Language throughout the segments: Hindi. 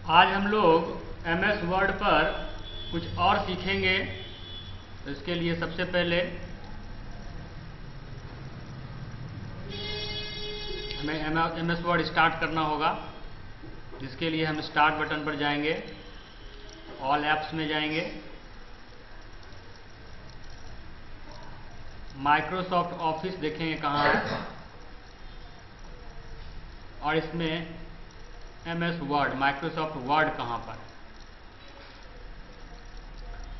आज हम लोग एमएस वर्ड पर कुछ और सीखेंगे। तो इसके लिए सबसे पहले हमें एमएस वर्ड स्टार्ट करना होगा, जिसके लिए हम स्टार्ट बटन पर जाएंगे, ऑल ऐप्स में जाएंगे, माइक्रोसॉफ्ट ऑफिस देखेंगे कहाँ है, और इसमें एमएस वर्ड, माइक्रोसॉफ्ट वर्ड कहाँ पर।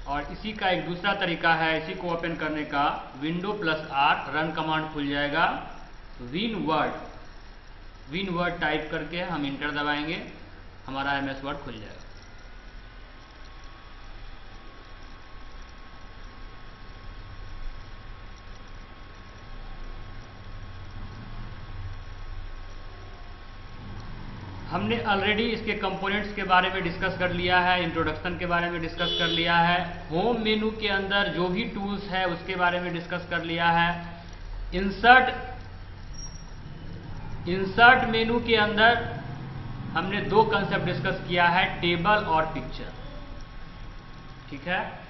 और इसी का एक दूसरा तरीका है, इसी को ओपन करने का, Windows+R रन कमांड खुल जाएगा, विन वर्ड टाइप करके हम इंटर दबाएंगे, हमारा एमएस वर्ड खुल जाएगा। हमने ऑलरेडी इसके कंपोनेंट्स के बारे में डिस्कस कर लिया है, इंट्रोडक्शन के बारे में डिस्कस कर लिया है, होम मेनू के अंदर जो भी टूल्स है उसके बारे में डिस्कस कर लिया है। इंसर्ट मेनू के अंदर हमने दो कंसेप्ट डिस्कस किया है, टेबल और पिक्चर। ठीक है,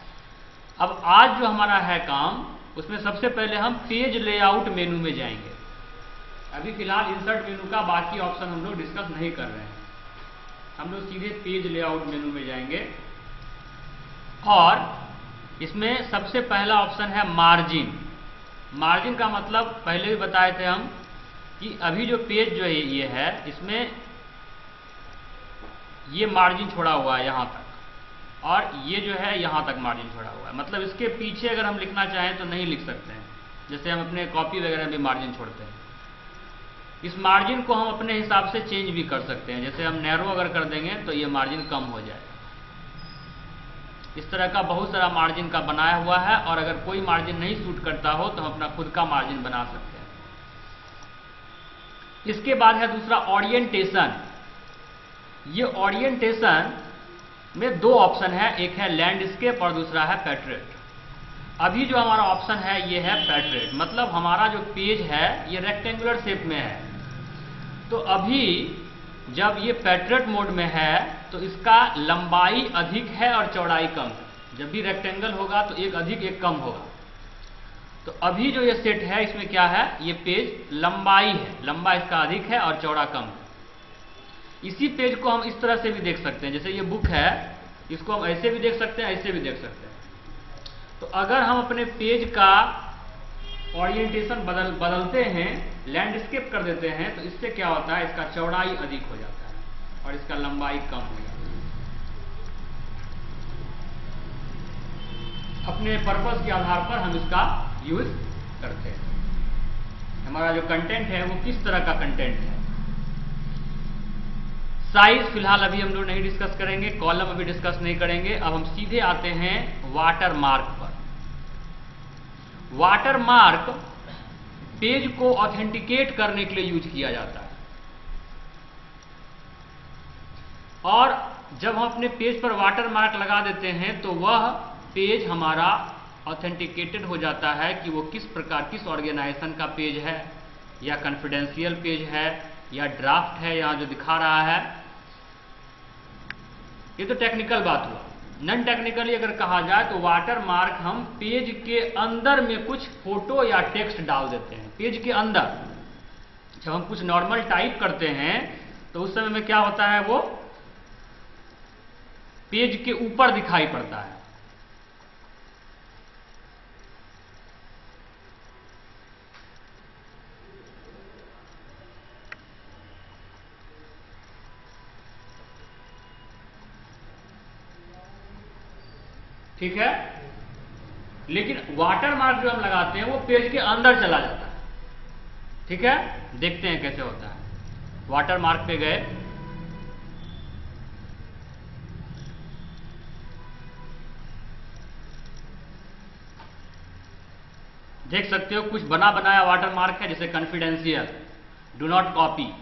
अब आज जो हमारा है काम, उसमें सबसे पहले हम पेज लेआउट मेनू में जाएंगे। अभी फिलहाल इंसर्ट मेनू का बाकी ऑप्शन हम लोग डिस्कस नहीं कर रहे हैं, हम लोग सीधे पेज लेआउट मेनू में जाएंगे। और इसमें सबसे पहला ऑप्शन है मार्जिन। मार्जिन का मतलब पहले भी बताए थे हम कि अभी जो पेज जो है ये है, इसमें ये मार्जिन छोड़ा हुआ है यहाँ तक, और ये जो है यहाँ तक मार्जिन छोड़ा हुआ है। मतलब इसके पीछे अगर हम लिखना चाहें तो नहीं लिख सकते हैं, जैसे हम अपने कॉपी वगैरह में मार्जिन छोड़ते हैं। इस मार्जिन को हम अपने हिसाब से चेंज भी कर सकते हैं, जैसे हम नैरो अगर कर देंगे तो ये मार्जिन कम हो जाएगा। इस तरह का बहुत सारा मार्जिन का बनाया हुआ है, और अगर कोई मार्जिन नहीं सूट करता हो तो हम अपना खुद का मार्जिन बना सकते हैं। इसके बाद है दूसरा ओरिएंटेशन। ये ओरिएंटेशन में दो ऑप्शन है, एक है लैंडस्केप और दूसरा है पोर्ट्रेट। अभी जो हमारा ऑप्शन है ये है पोर्ट्रेट, मतलब हमारा जो पेज है ये रेक्टेंगुलर शेप में है। तो अभी जब ये पोर्ट्रेट मोड में है तो इसका लंबाई अधिक है और चौड़ाई कम है। जब भी रेक्टेंगल होगा तो एक अधिक एक कम होगा। तो अभी जो ये सेट है इसमें क्या है, ये पेज लंबाई है, लंबा इसका अधिक है और चौड़ा कम है। इसी पेज को हम इस तरह से भी देख सकते हैं, जैसे ये बुक है, इसको हम ऐसे भी देख सकते हैं, ऐसे भी देख सकते हैं। तो अगर हम अपने पेज का ओरिएंटेशन बदलते हैं, लैंडस्केप कर देते हैं, तो इससे क्या होता है, इसका चौड़ाई अधिक हो जाता है और इसका लंबाई कम हो जाता है। अपने पर्पस के आधार पर हम इसका यूज करते हैं। हमारा जो कंटेंट है वो किस तरह का कंटेंट है। साइज फिलहाल अभी हम लोग नहीं डिस्कस करेंगे, कॉलम अभी डिस्कस नहीं करेंगे। अब हम सीधे आते हैं वाटर मार्क पर। वाटर मार्क पेज को ऑथेंटिकेट करने के लिए यूज किया जाता है, और जब हम अपने पेज पर वाटर मार्क लगा देते हैं तो वह पेज हमारा ऑथेंटिकेटेड हो जाता है कि वो किस प्रकार, किस ऑर्गेनाइजेशन का पेज है, या कॉन्फिडेंशियल पेज है, या ड्राफ्ट है यहां जो दिखा रहा है। ये तो टेक्निकल बात हुआ। नॉन टेक्निकली अगर कहा जाए तो वाटर मार्क हम पेज के अंदर में कुछ फोटो या टेक्स्ट डाल देते हैं। पेज के अंदर जब हम कुछ नॉर्मल टाइप करते हैं तो उस समय में क्या होता है, वो पेज के ऊपर दिखाई पड़ता है। ठीक है, लेकिन वाटर मार्क जो हम लगाते हैं वो पेज के अंदर चला जाता है। ठीक है, देखते हैं कैसे होता है। वाटर मार्क पे गए, देख सकते हो कुछ बना बनाया वाटर मार्क है, जैसे कॉन्फिडेंशियल, डू नॉट कॉपी।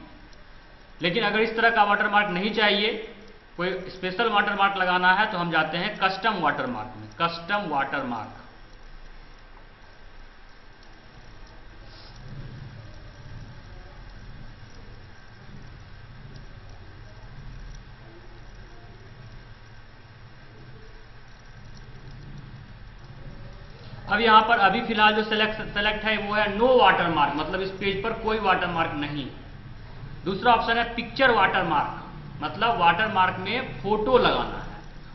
लेकिन अगर इस तरह का वाटर मार्क नहीं चाहिए, कोई स्पेशल वाटर मार्क लगाना है, तो हम जाते हैं कस्टम वाटर मार्क में। कस्टम वाटर मार्क, अब यहाँ पर अभी फिलहाल जो सेलेक्ट है वो है नो वाटरमार्क, मतलब इस पेज पर कोई वाटरमार्क नहीं। दूसरा ऑप्शन है पिक्चर वाटरमार्क, मतलब वाटरमार्क में फोटो लगाना है।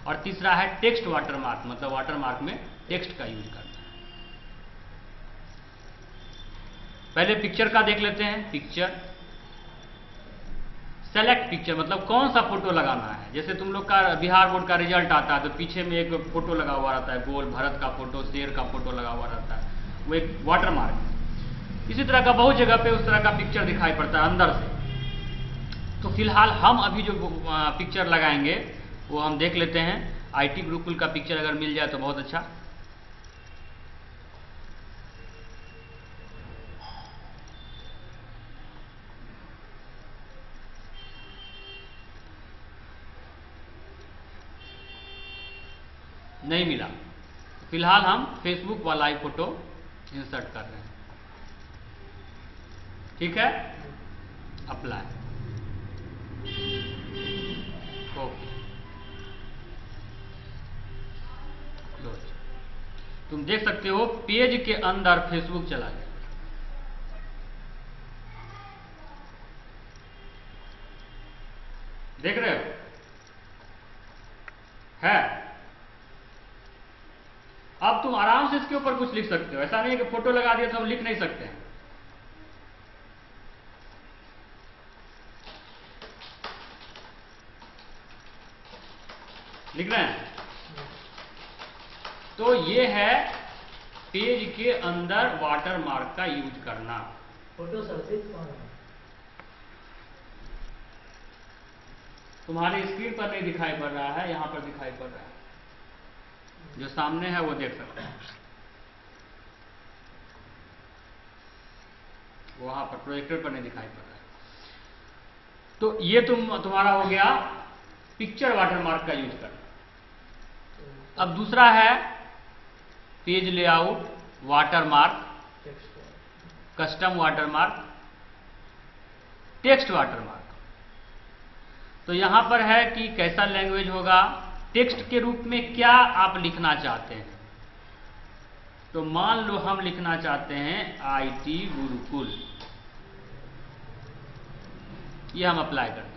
और तीसरा है टेक्स्ट वाटरमार्क, मतलब वाटरमार्क में टेक्स्ट का यूज करना है। पहले पिक्चर का देख लेते हैं। पिक्चर, सेलेक्ट पिक्चर मतलब कौन सा फोटो लगाना है। जैसे तुम लोग का बिहार बोर्ड का रिजल्ट आता है तो पीछे में एक फोटो लगा हुआ रहता है, गोल भरत का फोटो, शेर का फोटो लगा हुआ रहता है, वो एक वाटरमार्क। इसी तरह का बहुत जगह पे उस तरह का पिक्चर दिखाई पड़ता है अंदर से। तो फिलहाल हम अभी जो पिक्चर लगाएंगे वो हम देख लेते हैं। IT गुरुकुल का पिक्चर अगर मिल जाए तो बहुत अच्छा। नहीं मिला। फिलहाल हम फेसबुक वाला ही फोटो इंसर्ट कर रहे हैं। ठीक है, अप्लाई, ओके, क्लोज। तुम देख सकते हो पेज के अंदर फेसबुक चला गया। देख रहे हो है। अब तुम आराम से इसके ऊपर कुछ लिख सकते हो। ऐसा नहीं है कि फोटो लगा दिया तो हम लिख नहीं सकते हैं। लिख रहे हैं। तो ये है पेज के अंदर वाटरमार्क का यूज करना। फोटो सर्फेस कौन है? तुम्हारे स्क्रीन पर नहीं दिखाई पड़ रहा है, यहां पर दिखाई पड़ रहा है। जो सामने है वो देख सकते हैं। वहां पर प्रोजेक्टर पर नहीं दिखाई पड़ रहा है। तो ये तुम्हारा हो गया पिक्चर वाटरमार्क का यूज करना। अब दूसरा है page layout watermark, custom watermark, text watermark. तो यहां पर है कि कैसा लैंग्वेज होगा, टेक्स्ट के रूप में क्या आप लिखना चाहते हैं। तो मान लो हम लिखना चाहते हैं IT गुरुकुल, ये हम अप्लाई करते हैं।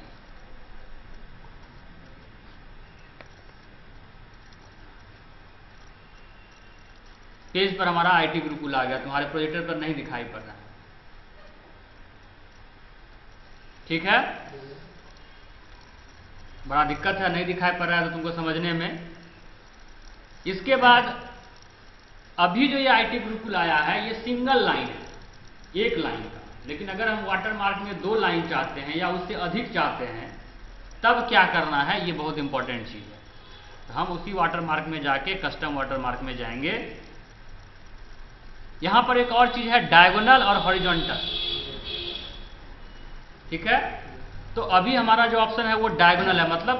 पेज पर हमारा IT गुरुकुल आ गया, तुम्हारे प्रोजेक्टर पर नहीं दिखाई पड़ रहा है। ठीक है, बड़ा दिक्कत है, नहीं दिखाई पड़ रहा है तो तुमको समझने में। इसके बाद अभी जो ये IT गुरुकुल आया है ये सिंगल लाइन है, एक लाइन का। लेकिन अगर हम वाटरमार्क में 2 लाइन चाहते हैं या उससे अधिक चाहते हैं तब क्या करना है, ये बहुत इंपॉर्टेंट चीज है। तो हम उसी वाटरमार्क में जाके कस्टम वाटरमार्क में जाएंगे। यहां पर एक और चीज है डायगोनल और हॉरिजॉन्टल। ठीक है, तो अभी हमारा जो ऑप्शन है वो डायगोनल है, मतलब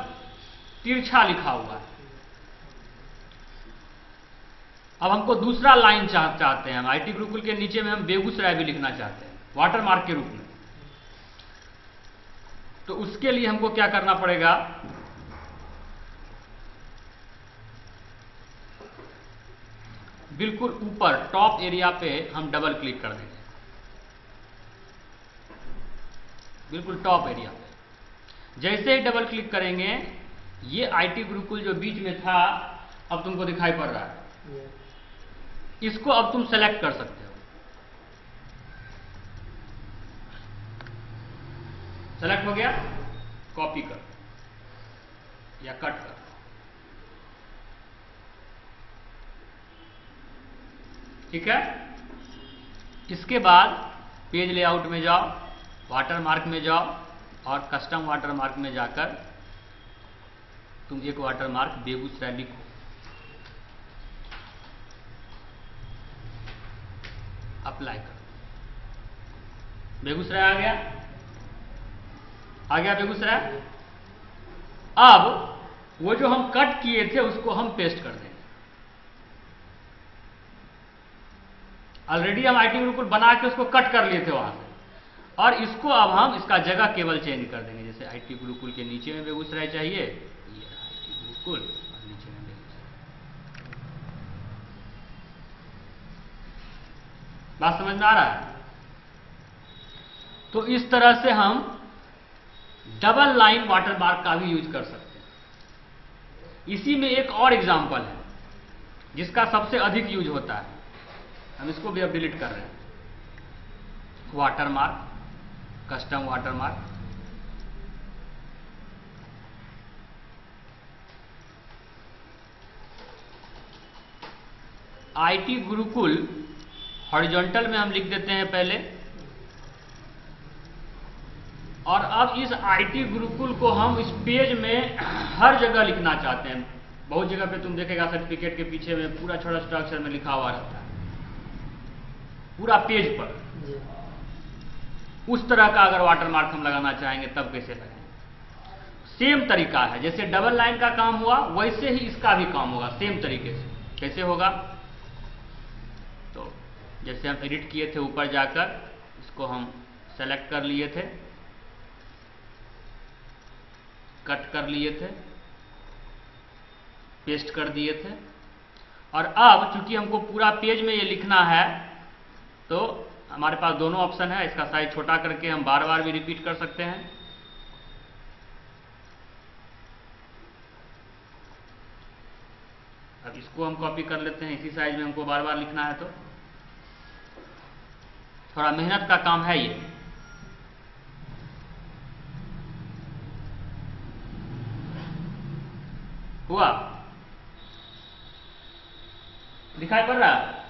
तिरछा लिखा हुआ है। अब हमको दूसरा लाइन चाहते हैं हम। IT गुरुकुल के नीचे में हम बेगूसराय भी लिखना चाहते हैं वाटरमार्क के रूप में। तो उसके लिए हमको क्या करना पड़ेगा, बिल्कुल ऊपर टॉप एरिया पे हम डबल क्लिक कर देंगे, बिल्कुल टॉप एरिया पे। जैसे ही डबल क्लिक करेंगे ये IT गुरुकुल जो बीच में था अब तुमको दिखाई पड़ रहा है। इसको अब तुम सेलेक्ट कर सकते हो। सेलेक्ट हो गया, कॉपी कर या कट कर। ठीक है, इसके बाद पेज लेआउट में जाओ, वाटरमार्क में जाओ और कस्टम वाटरमार्क में जाकर तुम एक वाटरमार्क बेगूसराय लिखो। अप्लाई करो। बेगूसराय आ गया, आ गया बेगूसराय। अब वो जो हम कट किए थे उसको हम पेस्ट कर देंगे। ऑलरेडी हम IT गुरुकुल बना के उसको कट कर लिए थे वहां से, और इसको अब हम इसका जगह केवल चेंज कर देंगे। जैसे IT गुरुकुल के नीचे में बेगूसराय चाहिए, ये IT गुरुकुल, और नीचे में बेगूसराय। बात समझ में आ रहा है? तो इस तरह से हम डबल लाइन वाटरमार्क का भी यूज कर सकते हैं। इसी में एक और एग्जांपल है जिसका सबसे अधिक यूज होता है, हम इसको भी अब डिलीट कर रहे हैं। Watermark, custom watermark. IT Gurukul horizontal में हम लिख देते हैं पहले, और अब इस आईटी गुरुकुल को हम इस पेज में हर जगह लिखना चाहते हैं। बहुत जगह पे तुम देखेगा सर्टिफिकेट के पीछे में पूरा छोटा छोटा अक्षर में लिखा हुआ रहता है, पूरा पेज पर। उस तरह का अगर वाटरमार्क हम लगाना चाहेंगे तब कैसे लगाएंगे? सेम तरीका है, जैसे डबल लाइन का काम हुआ वैसे ही इसका भी काम होगा सेम तरीके से। कैसे होगा? तो जैसे हम एडिट किए थे ऊपर जाकर, इसको हम सेलेक्ट कर लिए थे, कट कर लिए थे, पेस्ट कर दिए थे, और अब चूंकि हमको पूरा पेज में ये लिखना है तो हमारे पास दोनों ऑप्शन है। इसका साइज छोटा करके हम बार बार भी रिपीट कर सकते हैं। अब इसको हम कॉपी कर लेते हैं, इसी साइज में हमको बार बार लिखना है, तो थोड़ा मेहनत का काम है ये। हुआ? दिखाई पड़ रहा है?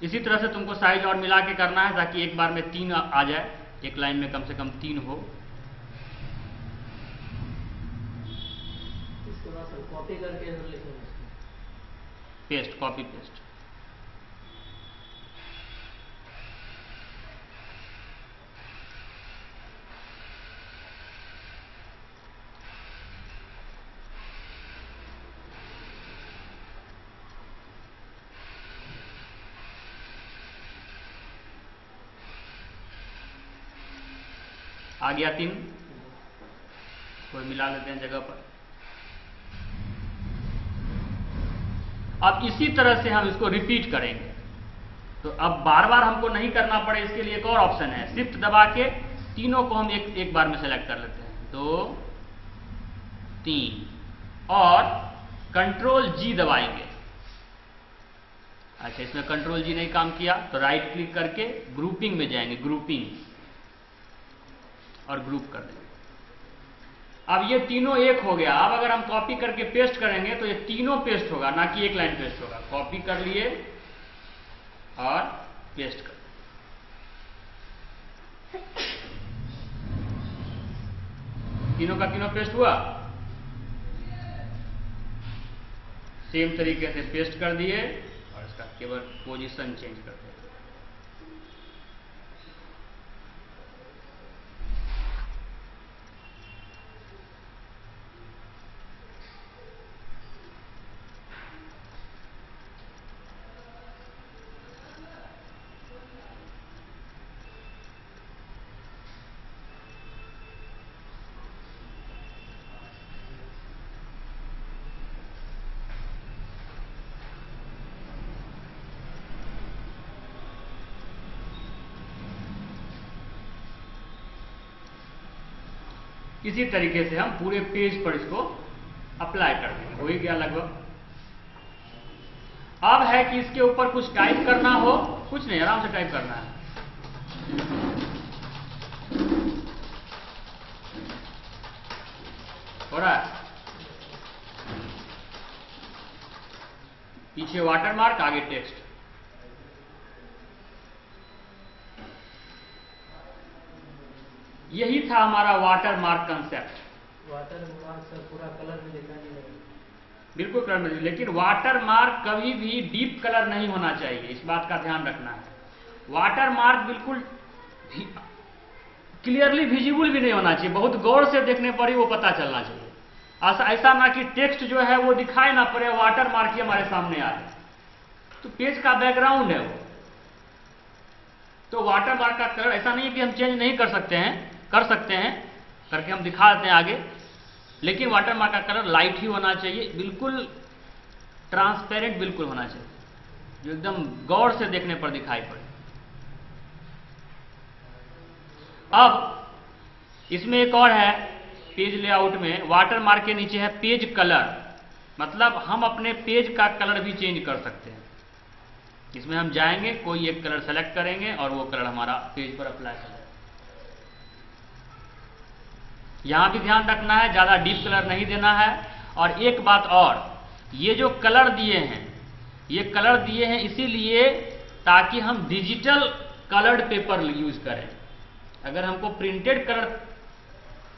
इसी तरह से तुमको साइज और मिला के करना है ताकि एक बार में 3 आ जाए, एक लाइन में कम से कम 3 हो। इसके बाद सब कॉपी करके लिखेंगे, पेस्ट, कॉपी पेस्ट। आ गया 3, कोई मिला लेते हैं जगह पर। अब इसी तरह से हम इसको रिपीट करेंगे, तो अब बार बार हमको नहीं करना पड़े इसके लिए एक और ऑप्शन है, शिफ्ट दबा के तीनों को हम एक बार में सेलेक्ट कर लेते हैं, 2 3, और कंट्रोल जी दबाएंगे। अच्छा, इसमें कंट्रोल जी नहीं काम किया तो राइट क्लिक करके ग्रुपिंग में जाएंगे, ग्रुपिंग, और ग्रुप कर देंगे। अब ये तीनों एक हो गया। अब अगर हम कॉपी करके पेस्ट करेंगे तो ये तीनों पेस्ट होगा, ना कि एक लाइन पेस्ट होगा। कॉपी कर लिए और पेस्ट कर, तीनों का तीनों पेस्ट हुआ। सेम तरीके से पेस्ट कर दिए और इसका केवल पोजीशन चेंज कर दिया। इसी तरीके से हम पूरे पेज पर इसको अप्लाई कर देंगे। हो ही गया लगभग। अब है कि इसके ऊपर कुछ टाइप करना हो, कुछ नहीं, आराम से टाइप करना है। हो रहा है? पीछे वाटरमार्क, आगे टेक्स्ट। यही था हमारा वाटरमार्क कंसेप्ट। वाटरमार्क से पूरा कलर में दिखाई नहीं देगा। बिल्कुल कलर में, लेकिन वाटरमार्क कभी भी डीप कलर नहीं होना चाहिए, इस बात का ध्यान रखना है। वाटरमार्क बिल्कुल क्लियरली विजिबल भी नहीं होना चाहिए, बहुत गौर से देखने पर ही वो पता चलना चाहिए। ऐसा ना कि टेक्स्ट जो है वो दिखाई ना पड़े, वाटरमार्क ही हमारे सामने आ जाए, तो पेज का बैकग्राउंड है वो। तो वाटरमार्क का कलर ऐसा नहीं है कि हम चेंज नहीं कर सकते हैं, कर सकते हैं, करके हम दिखा देते हैं आगे, लेकिन वाटरमार्क का कलर लाइट ही होना चाहिए, बिल्कुल ट्रांसपेरेंट बिल्कुल होना चाहिए। जो एकदम गौर से देखने पर दिखाई पड़े। अब इसमें एक और है पेज लेआउट में, वाटर मार्क के नीचे है पेज कलर, मतलब हम अपने पेज का कलर भी चेंज कर सकते हैं। इसमें हम जाएंगे, कोई एक कलर सेलेक्ट करेंगे और वो कलर हमारा पेज पर अप्लाई हो जाएगा। यहां भी ध्यान रखना है, ज्यादा डीप कलर नहीं देना है। और एक बात और, ये जो कलर दिए हैं, ये कलर दिए हैं इसीलिए ताकि हम डिजिटल कलर्ड पेपर यूज करें। अगर हमको प्रिंटेड कलर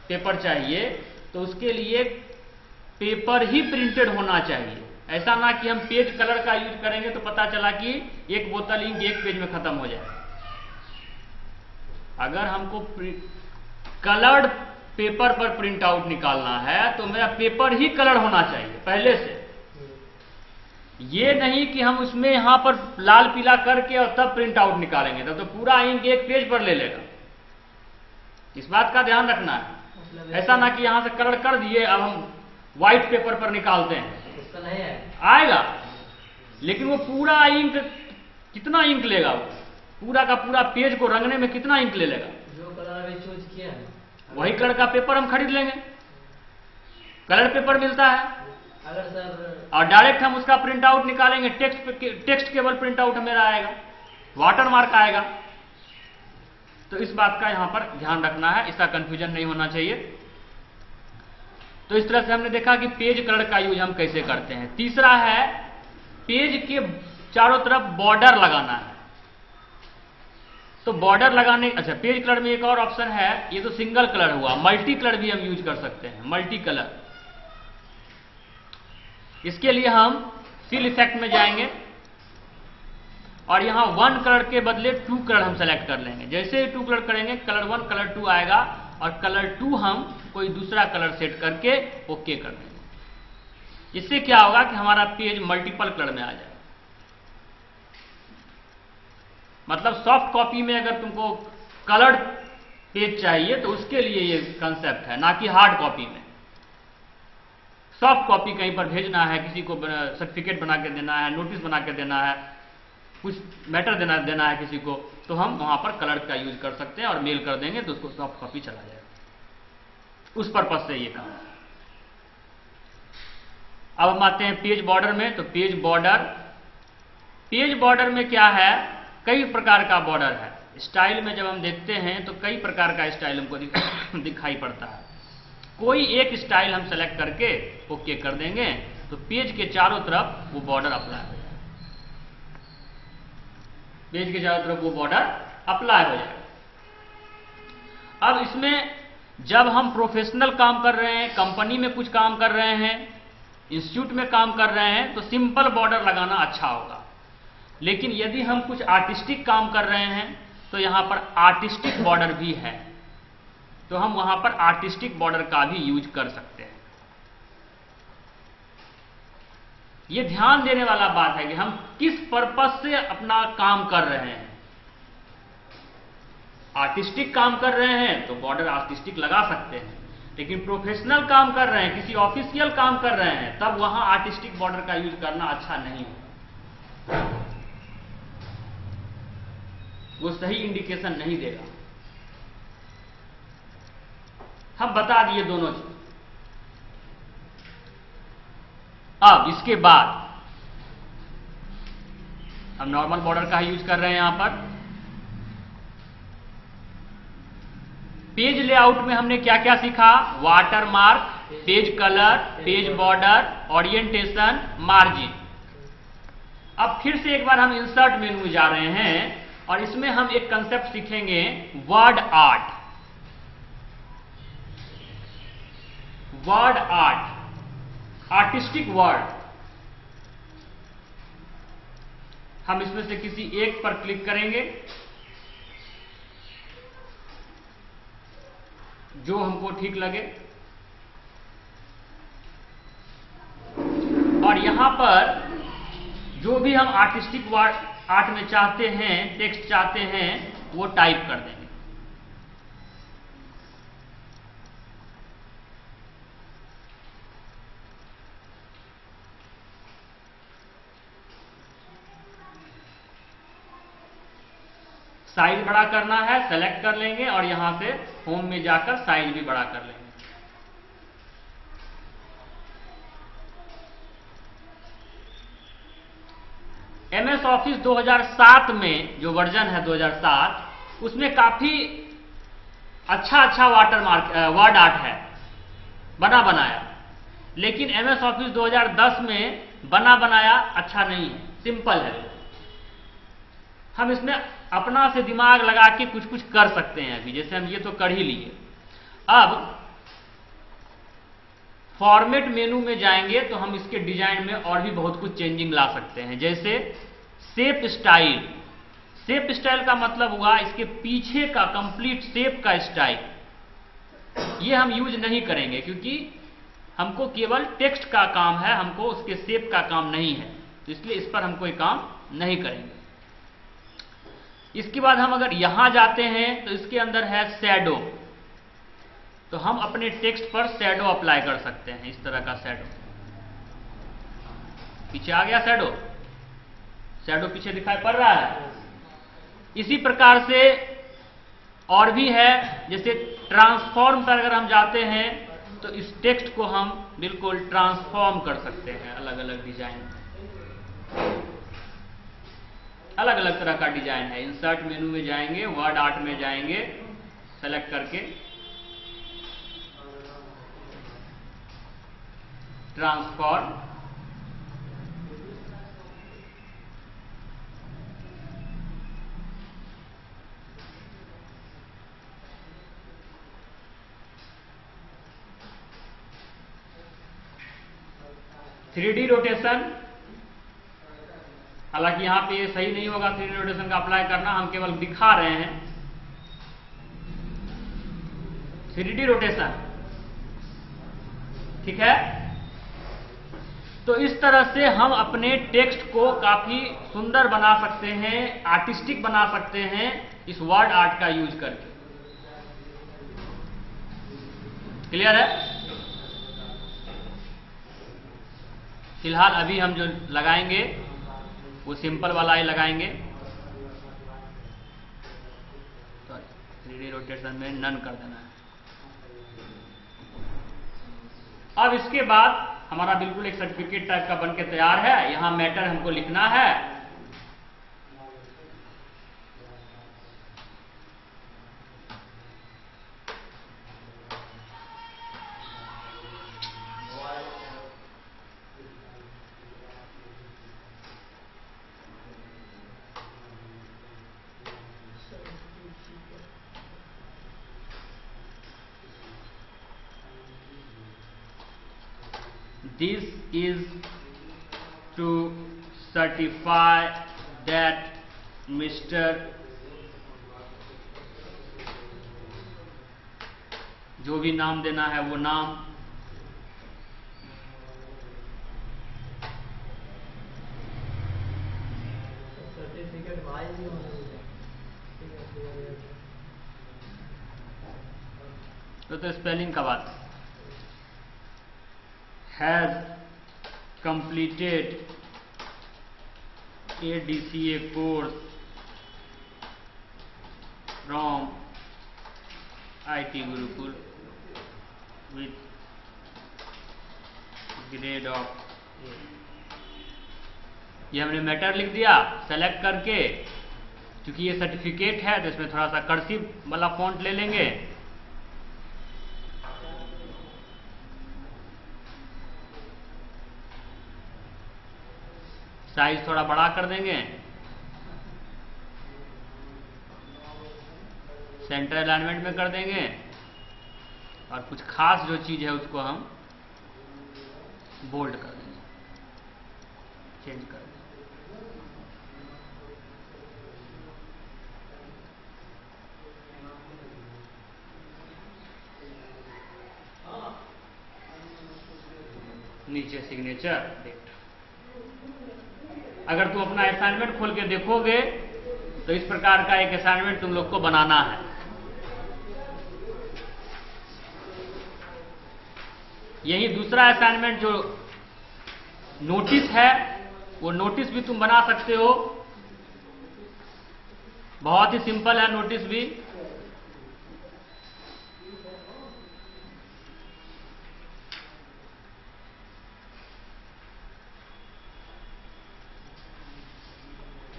पेपर चाहिए तो उसके लिए पेपर ही प्रिंटेड होना चाहिए। ऐसा ना कि हम पेज कलर का यूज करेंगे तो पता चला कि एक बोतल इंक एक पेज में खत्म हो जाए। अगर हमको कलर्ड पेपर पर प्रिंट आउट निकालना है तो मेरा पेपर ही कलर होना चाहिए पहले से। ये नहीं कि हम उसमें यहां पर लाल पीला करके और तब प्रिंट आउट निकालेंगे, तब तो पूरा इंक एक पेज पर ले लेगा। इस बात का ध्यान रखना है। ऐसा ना कि यहां से कलर कर दिए अब हम व्हाइट पेपर पर निकालते हैं, उसका नहीं आएगा, लेकिन वो पूरा इंक कितना इंक लेगा, वो पूरा का पूरा पेज को रंगने में कितना इंक ले लेगा। जो कलर अभी चूज किया है वही कलर का पेपर हम खरीद लेंगे, कलर पेपर मिलता है। अगर सर और डायरेक्ट हम उसका प्रिंट आउट निकालेंगे, टेक्स्ट केवल प्रिंट आउट मेरा आएगा, वाटर मार्क आएगा। तो इस बात का यहां पर ध्यान रखना है, इसका कंफ्यूजन नहीं होना चाहिए। तो इस तरह से हमने देखा कि पेज कलर का यूज हम कैसे करते हैं। तीसरा है पेज के चारों तरफ बॉर्डर लगाना है। तो बॉर्डर लगाने, अच्छा पेज कलर में एक और ऑप्शन है, ये तो सिंगल कलर हुआ, मल्टी कलर भी हम यूज कर सकते हैं, मल्टी कलर। इसके लिए हम फिल इफेक्ट में जाएंगे और यहां 1 कलर के बदले 2 कलर हम सेलेक्ट कर लेंगे। जैसे ही 2 कलर करेंगे कलर 1 कलर 2 आएगा और कलर 2 हम कोई दूसरा कलर सेट करके ओके कर देंगे। इससे क्या होगा कि हमारा पेज मल्टीपल कलर में आ जाएगा। मतलब सॉफ्ट कॉपी में अगर तुमको कलर्ड पेज चाहिए तो उसके लिए ये कंसेप्ट है, ना कि हार्ड कॉपी में। सॉफ्ट कॉपी कहीं पर भेजना है, किसी को सर्टिफिकेट बना के देना है, नोटिस बना के देना है, कुछ मैटर देना है किसी को, तो हम वहां पर कलर का यूज कर सकते हैं और मेल कर देंगे तो उसको सॉफ्ट कॉपी चला जाएगा। उस पर्पज से ये काम है। अब हम आते हैं पेज बॉर्डर में। तो पेज बॉर्डर में क्या है, कई प्रकार का बॉर्डर है। स्टाइल में जब हम देखते हैं तो कई प्रकार का स्टाइल हमको दिखाई पड़ता है। कोई एक स्टाइल हम सेलेक्ट करके ओके कर देंगे तो पेज के चारों तरफ वो बॉर्डर अप्लाई हो जाएगा। पेज के चारों तरफ वो बॉर्डर अप्लाई हो जाएगा। अब इसमें जब हम प्रोफेशनल काम कर रहे हैं, कंपनी में कुछ काम कर रहे हैं, इंस्टीट्यूट में काम कर रहे हैं, तो सिंपल बॉर्डर लगाना अच्छा होगा। लेकिन यदि हम कुछ आर्टिस्टिक काम कर रहे हैं तो यहां पर आर्टिस्टिक बॉर्डर भी है, तो हम वहां पर आर्टिस्टिक बॉर्डर का भी यूज कर सकते हैं। यह ध्यान देने वाला बात है कि हम किस पर्पस से अपना काम कर रहे हैं। आर्टिस्टिक काम कर रहे हैं तो बॉर्डर आर्टिस्टिक लगा सकते हैं, लेकिन प्रोफेशनल काम कर रहे हैं, किसी ऑफिशियल काम कर रहे हैं, तब वहां आर्टिस्टिक बॉर्डर का यूज करना अच्छा नहीं है। वो सही इंडिकेशन नहीं देगा। हम बता दिए दोनों चीज। अब इसके बाद हम नॉर्मल बॉर्डर का ही यूज कर रहे हैं। यहां पर पेज लेआउट में हमने क्या क्या सीखा, water mark, page colour, page border, orientation, margin. अब फिर से एक बार हम इंसर्ट मेनू में जा रहे हैं और इसमें हम एक कंसेप्ट सीखेंगे, word art. Word art, artistic word. हम इसमें से किसी एक पर क्लिक करेंगे जो हमको ठीक लगे और यहां पर जो भी हम आर्टिस्टिक आर्ट में चाहते हैं, टेक्स्ट चाहते हैं, वो टाइप कर देंगे। साइज बड़ा करना है, सेलेक्ट कर लेंगे और यहां से होम में जाकर साइज भी बड़ा कर लेंगे। MS ऑफिस 2007 में जो वर्जन है 2007, उसमें काफी अच्छा वर्ड आर्ट है बनाया, लेकिन MS ऑफिस 2010 में बनाया अच्छा नहीं है, सिंपल है। हम इसमें अपना से दिमाग लगा के कुछ कर सकते हैं। अभी जैसे हम ये तो कर ही लिए, अब फॉर्मेट मेनू में जाएंगे तो हम इसके डिजाइन में और भी बहुत कुछ चेंजिंग ला सकते हैं। जैसे शेप स्टाइल का मतलब हुआ इसके पीछे का कंप्लीट शेप का स्टाइल, ये हम यूज नहीं करेंगे क्योंकि हमको केवल टेक्स्ट का काम है, हमको उसके शेप का काम नहीं है, तो इसलिए इस पर हम कोई काम नहीं करेंगे। इसके बाद हम अगर यहां जाते हैं तो इसके अंदर है शैडो, तो हम अपने टेक्स्ट पर शैडो अप्लाई कर सकते हैं। इस तरह का शैडो पीछे आ गया, शैडो पीछे दिखाई पड़ रहा है। इसी प्रकार से और भी है, जैसे ट्रांसफॉर्म पर अगर हम जाते हैं तो इस टेक्स्ट को हम बिल्कुल ट्रांसफॉर्म कर सकते हैं। अलग अलग डिजाइन, अलग अलग तरह का डिजाइन है। इंसर्ट मेनू में जाएंगे, वर्ड आर्ट में जाएंगे, सेलेक्ट करके ट्रांसफॉर्म, थ्री रोटेशन, हालांकि यहां पे ये सही नहीं होगा 3D रोटेशन का अप्लाई करना, हम केवल दिखा रहे हैं। 3D रोटेशन, ठीक है। तो इस तरह से हम अपने टेक्स्ट को काफी सुंदर बना सकते हैं, आर्टिस्टिक बना सकते हैं इस वर्ड आर्ट का यूज करके। क्लियर है? फिलहाल अभी हम जो लगाएंगे वो सिंपल वाला ही लगाएंगे। 3D रोटेशन में नन कर देना है। अब इसके बाद हमारा बिल्कुल एक सर्टिफिकेट टाइप का बनके तैयार है। यहां मैटर हमको लिखना है, this is to certify that Mr. जो भी नाम देना है वो नाम, सर्टिफिकेट वाइज ही होना चाहिए। तो स्पेलिंग का बात, has completed a DCA course from IT Gurukul with grade of A। ये हमने मैटर लिख दिया सेलेक्ट करके। क्योंकि ये सर्टिफिकेट है तो इसमें थोड़ा सा कर्सिव वाला फॉन्ट ले लेंगे। साइज थोड़ा बड़ा कर देंगे, सेंटर अलाइनमेंट में कर देंगे, और कुछ खास जो चीज है उसको हम बोल्ड कर देंगे, चेंज कर देंगे। नीचे सिग्नेचर डेट। अगर तुम अपना असाइनमेंट खोल के देखोगे तो इस प्रकार का एक असाइनमेंट तुम लोग को बनाना है। यही दूसरा असाइनमेंट जो नोटिस है, वो नोटिस भी तुम बना सकते हो। बहुत ही सिंपल है नोटिस भी।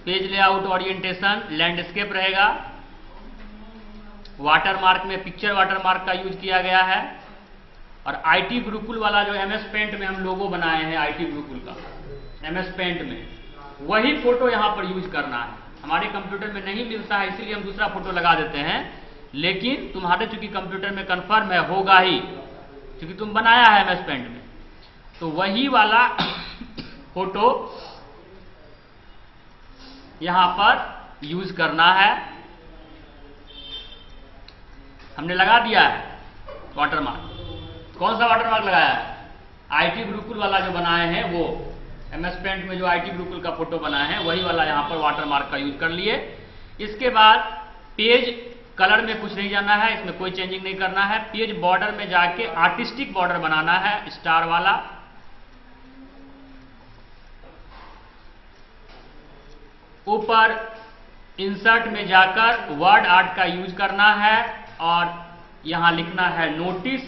पेज लेआउट ओरिएंटेशन लैंडस्केप रहेगा। वाटरमार्क में पिक्चर वाटरमार्क का यूज किया गया है। और आईटी गुरुकुल वाला जो एमएस पेंट में हम लोगो बनाए हैं आईटी गुरुकुल का, एमएस पेंट में वही फोटो यहां पर यूज करना है। हमारे कंप्यूटर में नहीं मिलता है इसलिए हम दूसरा फोटो लगा देते हैं, लेकिन तुम्हारे चूंकि कंप्यूटर में कंफर्म है होगा ही, क्योंकि तुम बनाया है एमएस पेंट में, तो वही वाला फोटो यहां पर यूज करना है। हमने लगा दिया है वाटरमार्क। कौन सा वाटरमार्क लगाया है? आईटी गुरुकुल वाला जो बनाए हैं वो, एमएस पेंट में जो आईटी गुरुकुल का फोटो बनाए हैं वही वाला यहां पर वाटरमार्क का यूज कर लिए। इसके बाद पेज कलर में कुछ नहीं जाना है, इसमें कोई चेंजिंग नहीं करना है। पेज बॉर्डर में जाके आर्टिस्टिक बॉर्डर बनाना है, स्टार वाला। ऊपर इंसर्ट में जाकर वर्ड आर्ट का यूज करना है और यहां लिखना है नोटिस।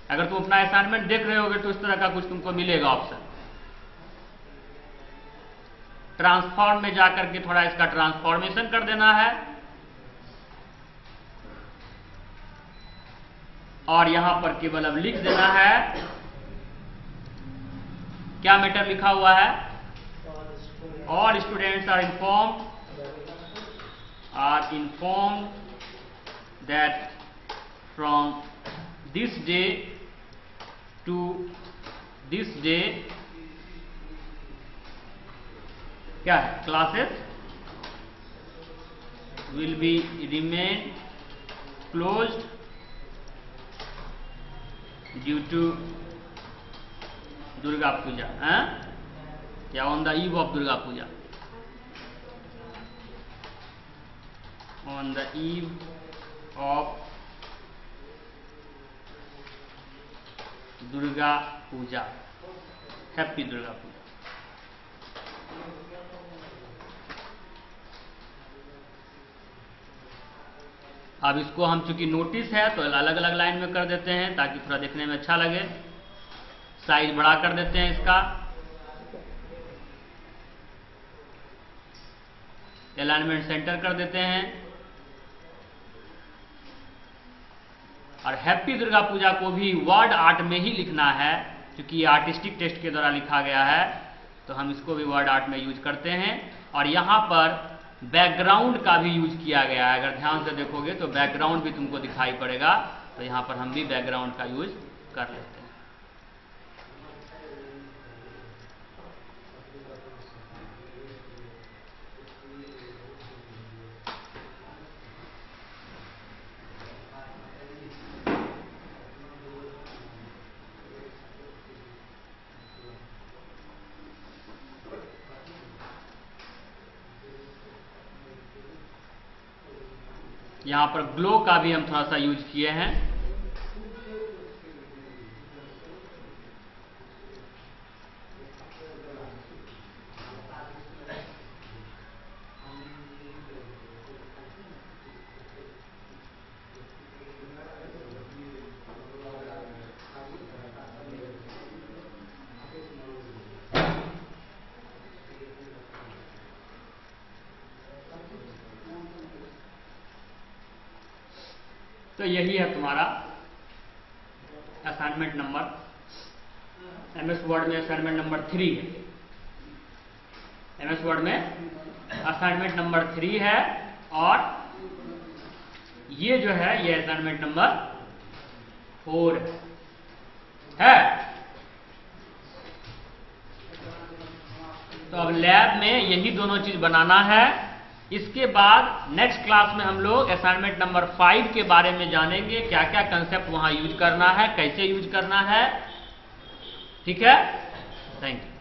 अगर तुम अपना असाइनमेंट देख रहे होगे तो इस तरह का कुछ तुमको मिलेगा ऑप्शन। ट्रांसफॉर्म में जाकर के थोड़ा इसका ट्रांसफॉर्मेशन कर देना है और यहां पर केवल अब लिख देना है क्या मैटर लिखा हुआ है। All students are informed that from this day to this day क्या है, classes will be remain closed due to Durga Puja, या on the eve of Durga Puja, on the eve of Durga Puja, happy Durga Puja. अब इसको हम चूंकि नोटिस है तो अलग अलग लाइन में कर देते हैं ताकि थोड़ा देखने में अच्छा लगे। साइज बड़ा कर देते हैं इसका, अलाइनमेंट सेंटर कर देते हैं और हैप्पी दुर्गा पूजा को भी वर्ड आर्ट में ही लिखना है, क्योंकि ये आर्टिस्टिक टेस्ट के द्वारा लिखा गया है तो हम इसको भी वर्ड आर्ट में यूज करते हैं। और यहाँ पर बैकग्राउंड का भी यूज किया गया है। अगर ध्यान से देखोगे तो बैकग्राउंड भी तुमको दिखाई पड़ेगा, तो यहाँ पर हम भी बैकग्राउंड का यूज कर लेते हैं। यहां पर ग्लो का भी हम थोड़ा सा यूज किए हैं। तो यही है तुम्हारा असाइनमेंट नंबर, एमएस वर्ड में असाइनमेंट नंबर 3 है। एमएस वर्ड में असाइनमेंट नंबर 3 है और ये जो है ये असाइनमेंट नंबर 4 है। तो अब लैब में यही दोनों चीज बनाना है। इसके बाद नेक्स्ट क्लास में हम लोग असाइनमेंट नंबर 5 के बारे में जानेंगे, क्या क्या कंसेप्ट वहां यूज करना है, कैसे यूज करना है। ठीक है, थैंक यू।